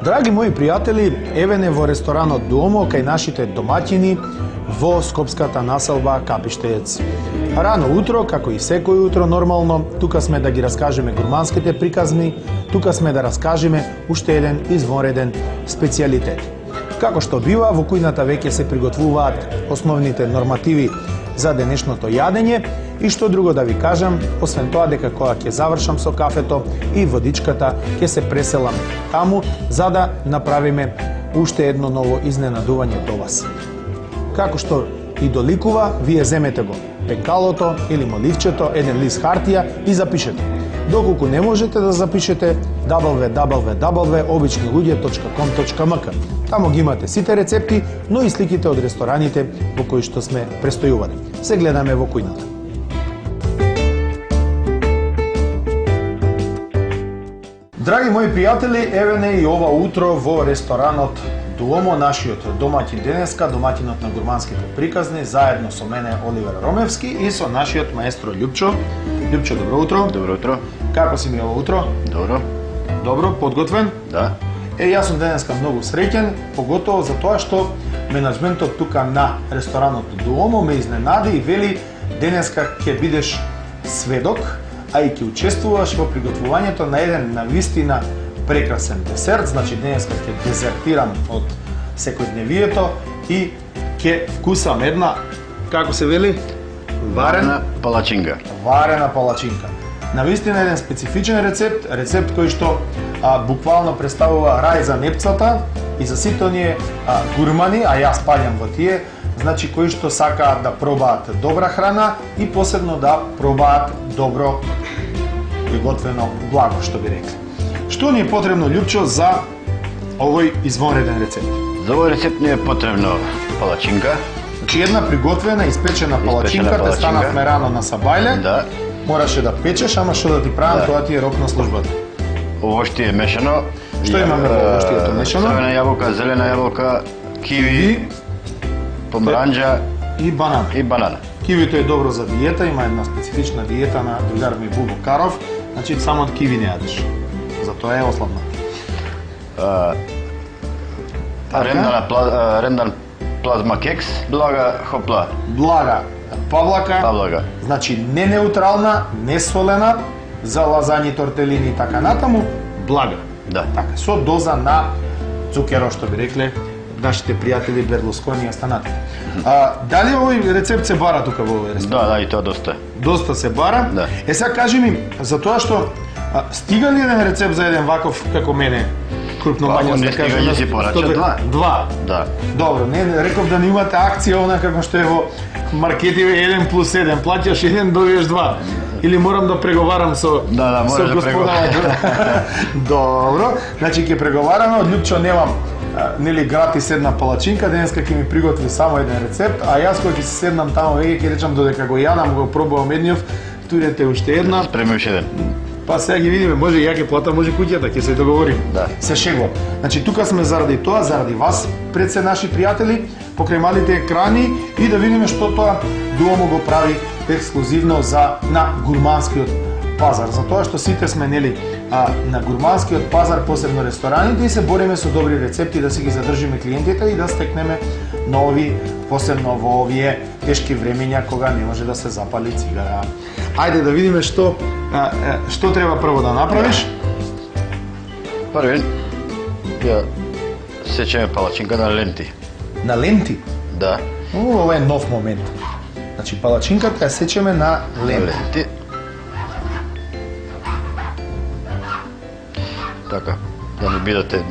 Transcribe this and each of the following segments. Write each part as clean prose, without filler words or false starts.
Драги мои пријатели, еве не во ресторанот Дуомо кај нашите домаќини во скопската населба Капиштеец. Рано утро, како и секој утро нормално, тука сме да ги раскажеме гурманските приказни, тука сме да раскажеме уште еден извонреден специјалитет. Како што бива, во кујната веќе се приготвуваат основните нормативи за денешното јадење и што друго да ви кажам, освен тоа дека кога ќе завршам со кафето и водичката, ќе се преселам таму за да направиме уште едно ново изненадување до вас. Како што и доликува, вие земете го пекалото или моливчето, еден лист хартија и запишете. Доколку не можете да запишете, www.обичнилуѓе.com.mk. Тамо ги имате сите рецепти, но и сликите од рестораните во кои што сме престојувани. Се гледаме во кујната. Драги мои пријатели, еве не и ова утро во ресторанот Дуомо, нашиот домаќин денеска, домаќинот на гурманските приказни, заедно со мене Оливер Ромевски и со нашиот маестро Љупчо. Љупчо, добро утро. Добро утро. Како си ми ова утро? Добро. Добро, подготвен? Да. Јас сум денеска многу среќен, поготово за тоа што менаџментот тука на ресторанот Дуомо ме изненади и вели денеска ќе бидеш сведок, а и ќе учествуваш во приготвувањето на еден навистина прекрасен десерт. Значи денеска ќе дезертирам од секојдневието и ќе вкусам една, како се вели? Варена палачинка. Варена палачинка. Навистина еден специфичен рецепт кој што буквално представува рај за непцата и за сите оние гурмани, а јас спаѓам во тие, значи кои што сакаат да пробаат добра храна и посебно да пробаат добро приготвено благо, што би рекли. Што ни е потребно, Љупчо, за овој извонреден рецепт? За овој рецепт ни е потребно палачинка. Значи една приготвена, испечена палачинка, те станавме рано на сабајле. Да. Мораше да печеш, ама што да ти правам, тоа ти е рок на службата. Овошти е мешано. Што имаме во овоштието мешано? Црвена јаболка, зелена јаболка, киви, помаранџа и банана. И банана. Кивито е добро за диета, има една специфична диета на другар ми Бубо Каров, значи само од киви не јадеш. Затоа е ослабна. Рендан плазма кекс, блага хопла. Блага павлака. Павлака. Значи не неутрална, не солена, за лазањи, тортелини и така натаму, блага. Да. Така, со доза на цукеро, што би рекле нашите пријатели Берлускони и останати. Дали овој рецепт се бара тука во овој ресторан? Да, и тоа доста. Доста се бара. Да. Сега кажи ми, за тоа што стига ли еден рецепт за еден ваков како мене? Крупно мањас да кажам. Не си порача два. Да. Добро, не реков да не имате акција она како што е во маркетиве 1+1, плаќаш 1, добиеш 2. Или морам да преговарам со мораш да преговараш. Добро, значи ќе преговараме, од Љупчо немам нели гратис една палачинка, денеска ќе ми приготви само еден рецепт, а јас кога ќе се седнам таму веќе ќе речам додека го јадам, го пробувам едниот, турете уште една. Спремиш еден. Па сега ги видиме, може ја ќе платам, може куќата, ќе се договорим. Да. Се шегувам. Значи тука сме заради тоа, заради вас, пред се наши пријатели, покрај малите екрани и да видиме што тоа Дуомо го прави ексклузивно на гурманскиот пазар. Затоа што сите сме нели на гурманскиот пазар, посебно рестораните, и се бориме со добри рецепти да си ги задржиме клиентите и да стекнеме нови, посебно во овие тешки времења кога не може да се запали цигара. Ајде да видиме што треба прво да направиш. Први, ја сечеме палачинка на ленти. На ленти? Да. Ова е нов момент. Значи палачинката ја сечеме на ленти. Така, да не бидете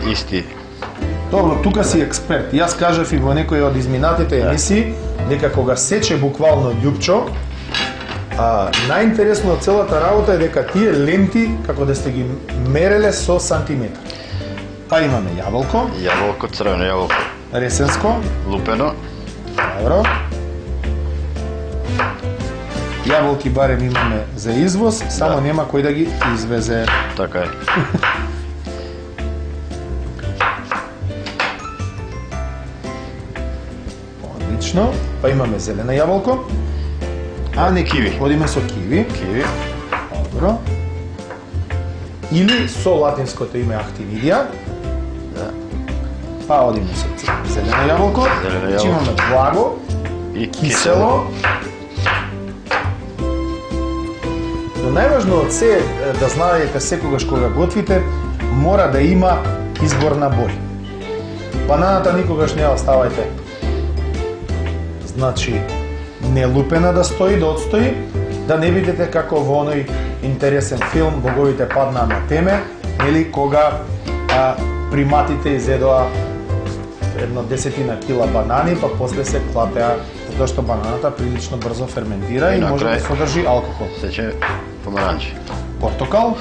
исти. Добро, тука си експерт. Јас кажав и во некои од изминатите емисии дека кога сече буквално Љупчо, најинтересно од целата работа е дека тие ленти како да сте ги мереле со сантиметар. Па имаме јаболко. Јаболко, црвено јаболко. Ресенско. Лупено. Добро. Јаболки барем имаме за извоз, само нема кој да ги извезе. Така е. Одлично. Па имаме зелена јаболко. А не киви. Одиме со киви. Киви. Добро. Или со латинското име Activia. па одиме со зелено јаболко, Зелено значи јаболко. имаме благо, И кисело. Но најважно од се е да знаете секогаш кога готвите, мора да има избор на бои. Бананата никогаш не ја оставајте. Значи, не лупена да стои, да отстои, да не бидете како во оној интересен филм Боговите паднаа на теме, или кога приматите изедоа едно 10 кила банани, па после се клатеа, затоа што бананата прилично брзо ферментира и И на може крај- да содржи алкохол. сече помаранчи. Портокал.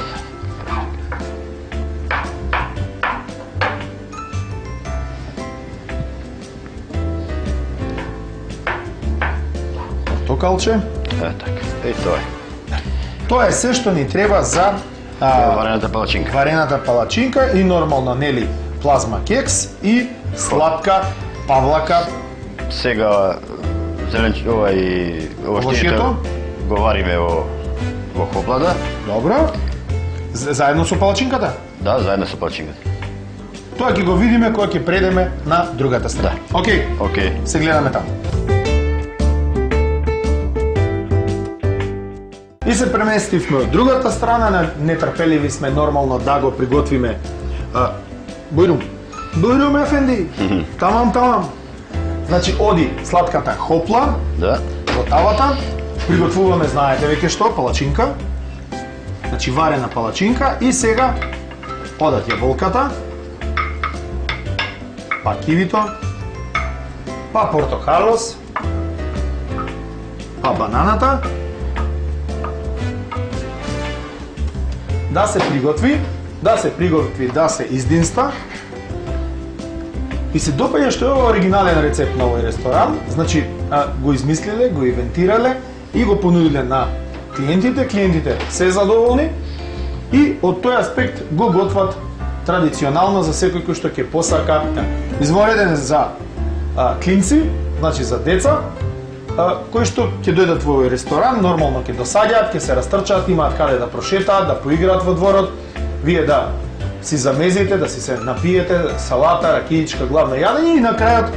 Портокалче. Така. И тоа е. Тоа е се што ни треба за Варената палачинка. варената палачинка и нормално, нели, плазма кекс и сладка павлака. Сега овощието Овощието? го вариме во хоплада. Добро. Заедно со палачинката. Да, заедно со палачинката. Тоа ќе го видиме кога ќе предеме на другата страна. Океј, Океј. се гледаме таму. И се преместивме од другата страна, нетрпеливи сме нормално да го приготвиме. Бујрум ефенди, тамам. Значи, оди сладката хопла Да. во тавата, приготвуваме, знаете веќе што, палачинка. Значи, варена палачинка и сега одат јаболката, па кивито, па портокалос, па бананата. Да се приготви, да се издинста. И се допаѓа што е ова оригинален рецепт на овој ресторан, значи го измислиле, го инвентирале и го понудиле на клиентите, клиентите се задоволни и од тој аспект го готват традиционално за секој кој што ќе посака. Извореден за клинци, значи за деца, кои што ќе дојдат во овој ресторан, нормално ќе досаѓаат, ќе се растрчаат, имаат каде да прошетаат, да поиграат во дворот, вие да си замезите, да си се напиете, салата, ракијичка, главно јадење и на крајот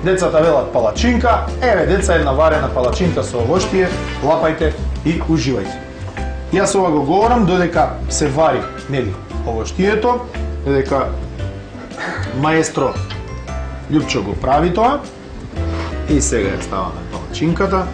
децата велат палачинка, еве деца една варена палачинка со овоштие, лапајте и уживајте. Јас ова го говорам додека се вари, нели, овоштието, додека маестро Љупчо го прави тоа. И сега ја ставаме палачинката.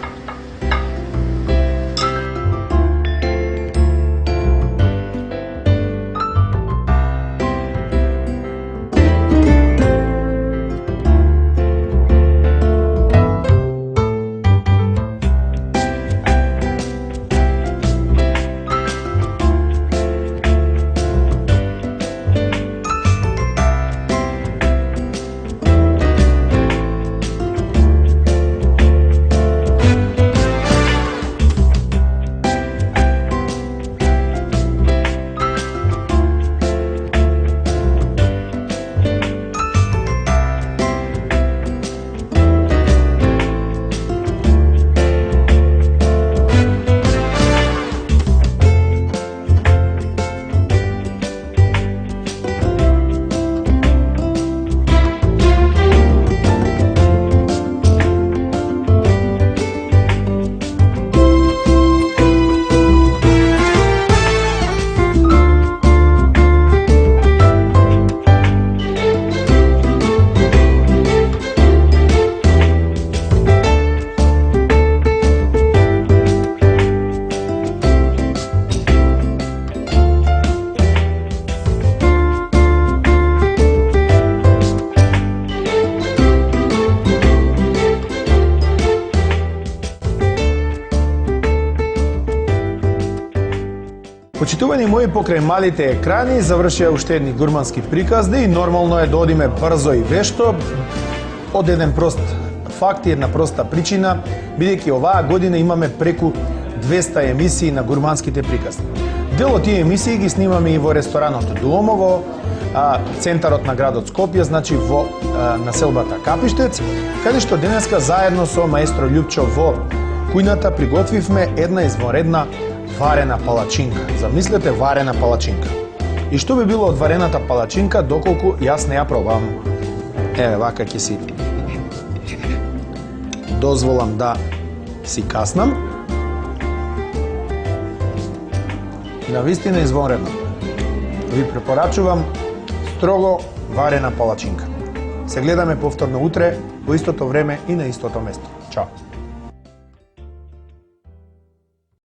Почитувани мои, покрај малите екрани завршија уште едни гурмански приказни и нормално е да одиме брзо и вешто од еден прост факт и една проста причина, бидејќи оваа година имаме преку 200 емисии на гурманските приказни. Дел од тие емисии ги снимаме и во ресторанот Дуомо во центарот на градот Скопје, значи во населбата Капиштец, каде што денеска заедно со маестро Љупчо во кујната приготвивме една извонредна варена палачинка. Замислете, варена палачинка. И што би било од варената палачинка доколку јас не ја пробам? Еве, вака ќе си дозволам да си каснам. Навистина извонредно. Ви препорачувам строго варена палачинка. Се гледаме повторно утре, во истото време и на истото место. Чао!